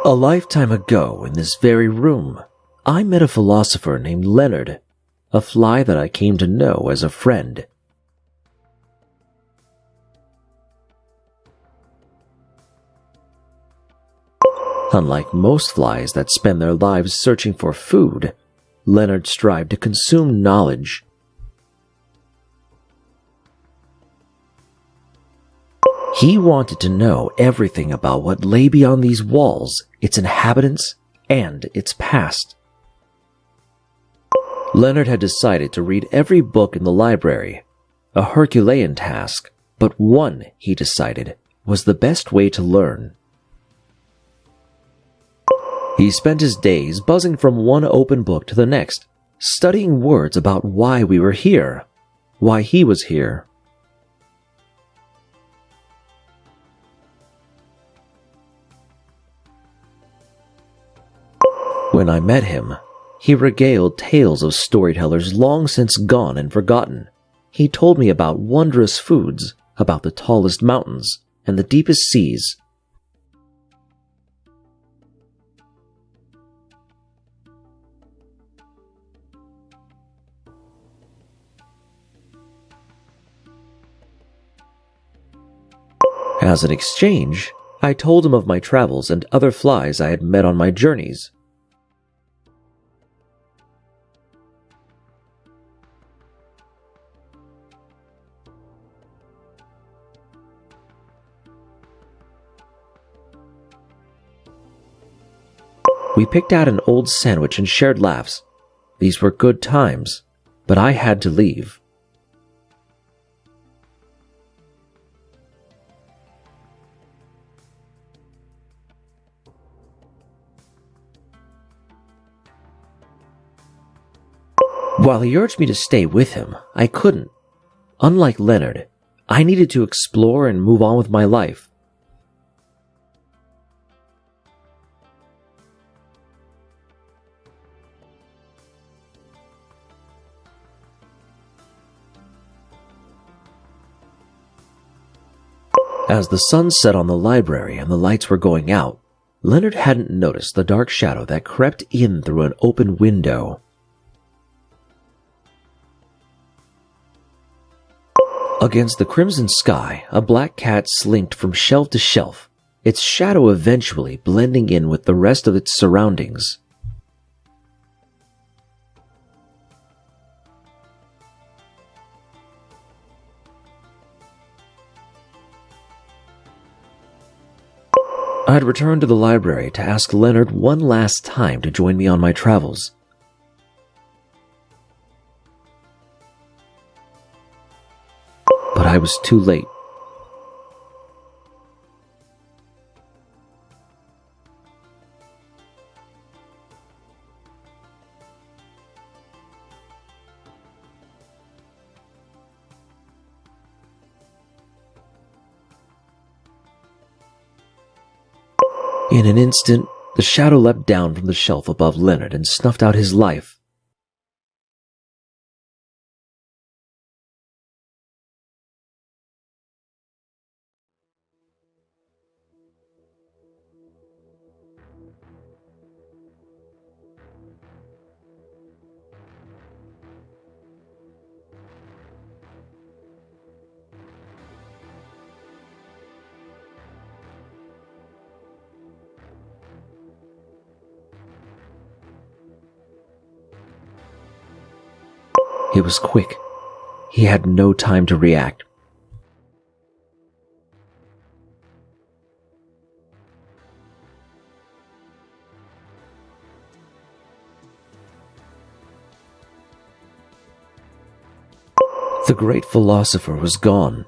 A lifetime ago, in this very room, I met a philosopher named Leonard, a fly that I came to know as a friend. Unlike most flies that spend their lives searching for food, Leonard strived to consume knowledge. He wanted to know everything about what lay beyond these walls, its inhabitants, and its past. Leonard had decided to read every book in the library, a Herculean task, but one, he decided, was the best way to learn. He spent his days buzzing from one open book to the next, studying words about why we were here, why he was here. When I met him, he regaled tales of storytellers long since gone and forgotten. He told me about wondrous foods, about the tallest mountains, and the deepest seas. As an exchange, I told him of my travels and other flies I had met on my journeys. We picked out an old sandwich and shared laughs. These were good times, but I had to leave. While he urged me to stay with him, I couldn't. Unlike Leonard, I needed to explore and move on with my life. As the sun set on the library and the lights were going out, Leonard hadn't noticed the dark shadow that crept in through an open window. Against the crimson sky, a black cat slinked from shelf to shelf, its shadow eventually blending in with the rest of its surroundings. I'd returned to the library to ask Leonard one last time to join me on my travels. But I was too late. In an instant, the shadow leapt down from the shelf above Leonard and snuffed out his life. It was quick. He had no time to react. The great philosopher was gone.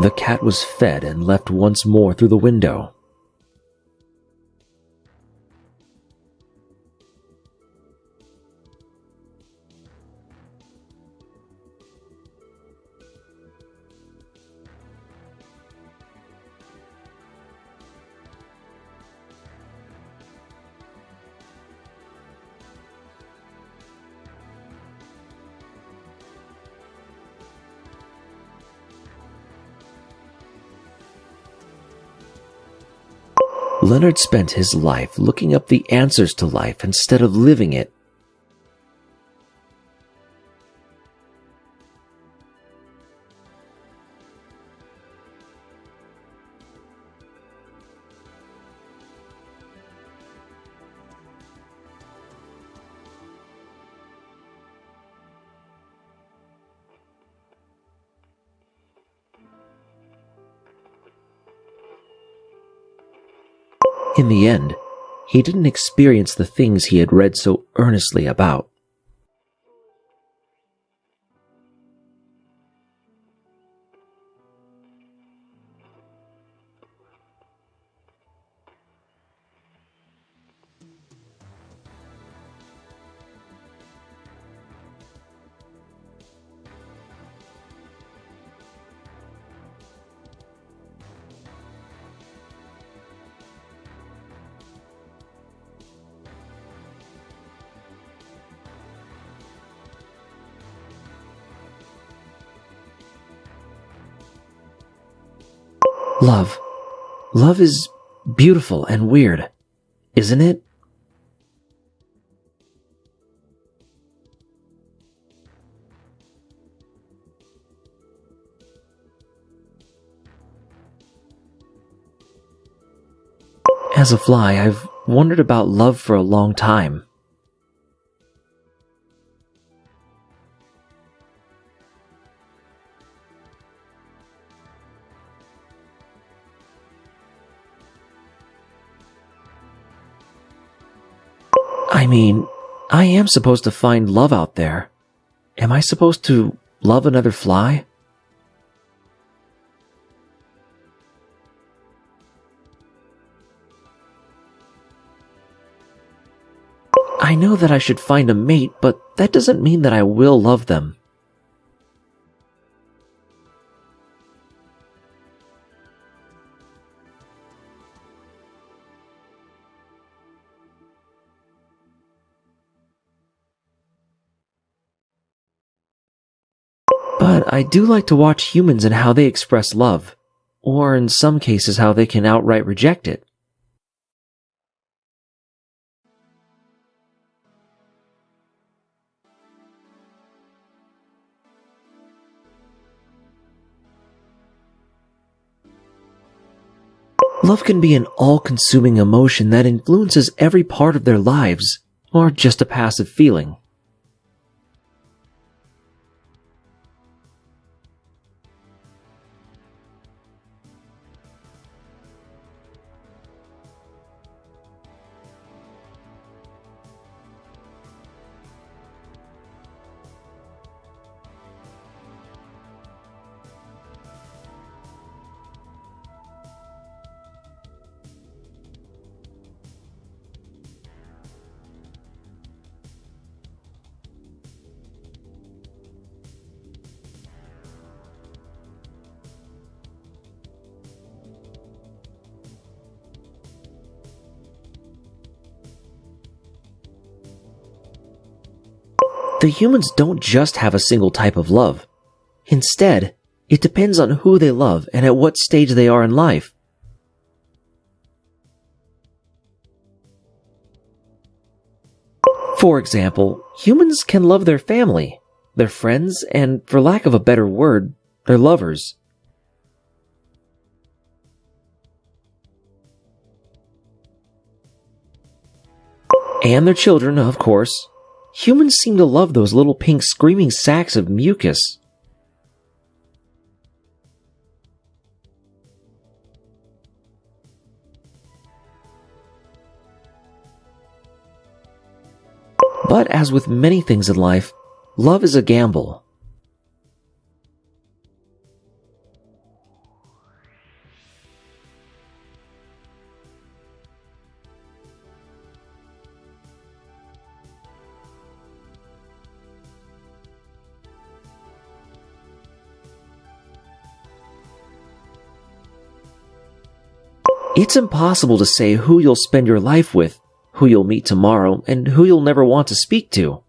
The cat was fed and left once more through the window. Leonard spent his life looking up the answers to life instead of living it. In the end, he didn't experience the things he had read so earnestly about. Love. Love is beautiful and weird, isn't it? As a fly, I've wondered about love for a long time. I mean, I am supposed to find love out there. Am I supposed to love another fly? I know that I should find a mate, but that doesn't mean that I will love them. But I do like to watch humans and how they express love, or in some cases how they can outright reject it. Love can be an all-consuming emotion that influences every part of their lives, or just a passive feeling. The humans don't just have a single type of love. Instead, it depends on who they love and at what stage they are in life. For example, humans can love their family, their friends, and for lack of a better word, their lovers. And their children, of course. Humans seem to love those little pink screaming sacks of mucus. But as with many things in life, love is a gamble. It's impossible to say who you'll spend your life with, who you'll meet tomorrow, and who you'll never want to speak to.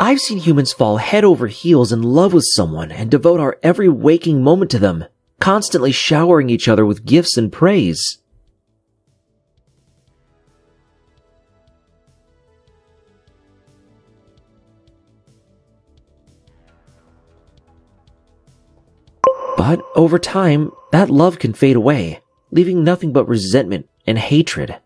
I've seen humans fall head over heels in love with someone and devote our every waking moment to them, constantly showering each other with gifts and praise. But over time, that love can fade away, leaving nothing but resentment and hatred.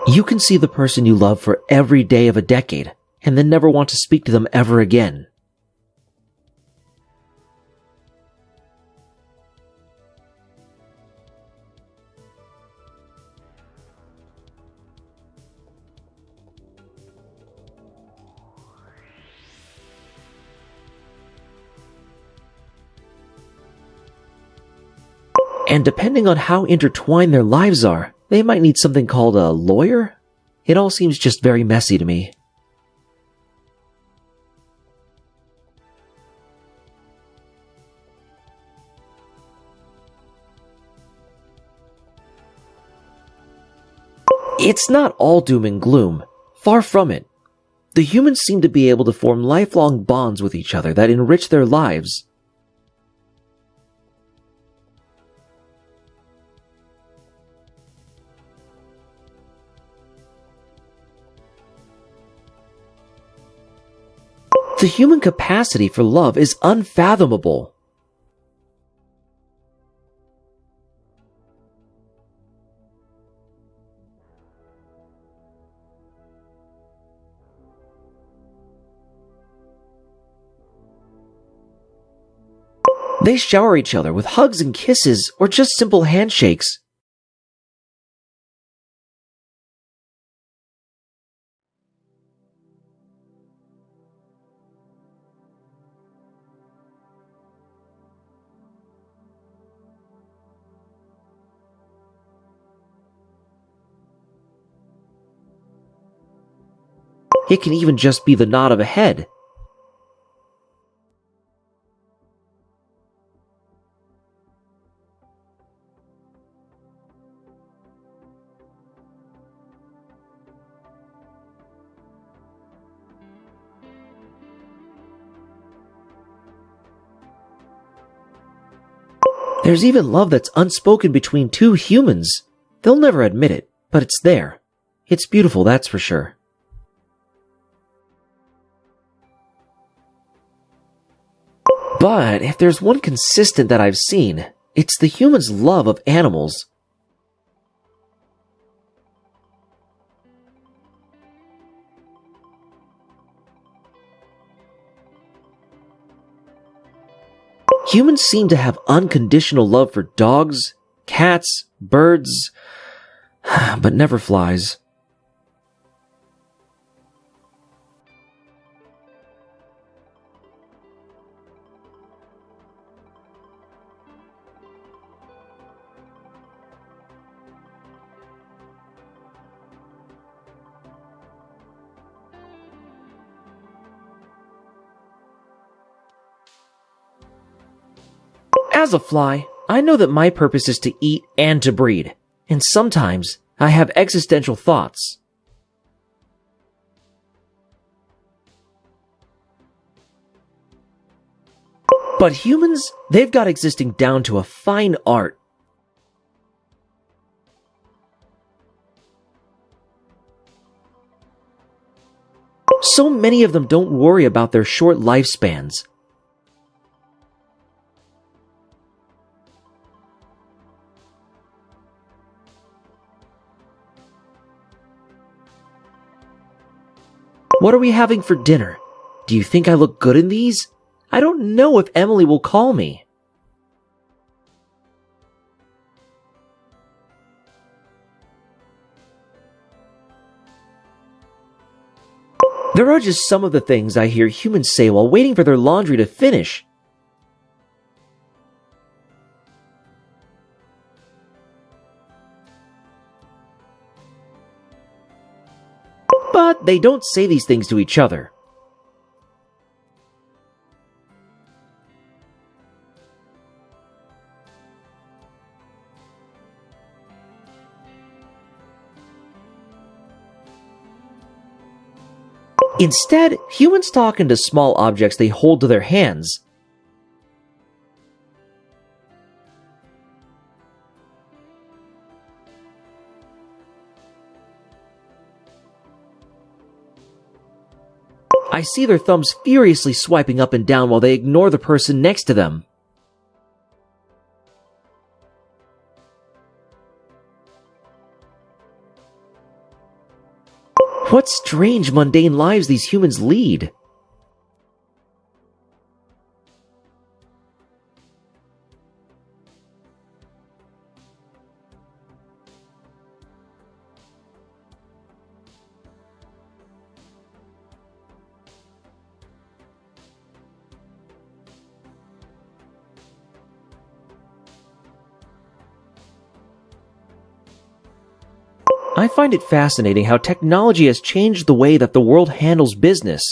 You can see the person you love for every day of a decade, and then never want to speak to them ever again. And depending on how intertwined their lives are, they might need something called a lawyer? It all seems just very messy to me. It's not all doom and gloom. Far from it. The humans seem to be able to form lifelong bonds with each other that enrich their lives. The human capacity for love is unfathomable. They shower each other with hugs and kisses or just simple handshakes. It can even just be the nod of a head. There's even love that's unspoken between two humans. They'll never admit it, but it's there. It's beautiful, that's for sure. But if there's one consistent that I've seen, it's the human's love of animals. Humans seem to have unconditional love for dogs, cats, birds, but never flies. As a fly, I know that my purpose is to eat and to breed, and sometimes I have existential thoughts. But humans, they've got existing down to a fine art. So many of them don't worry about their short lifespans. What are we having for dinner? Do you think I look good in these? I don't know if Emily will call me. There are just some of the things I hear humans say while waiting for their laundry to finish. But they don't say these things to each other. Instead, humans talk into small objects they hold to their hands. I see their thumbs furiously swiping up and down while they ignore the person next to them. What strange, mundane lives these humans lead. I find it fascinating how technology has changed the way that the world handles business.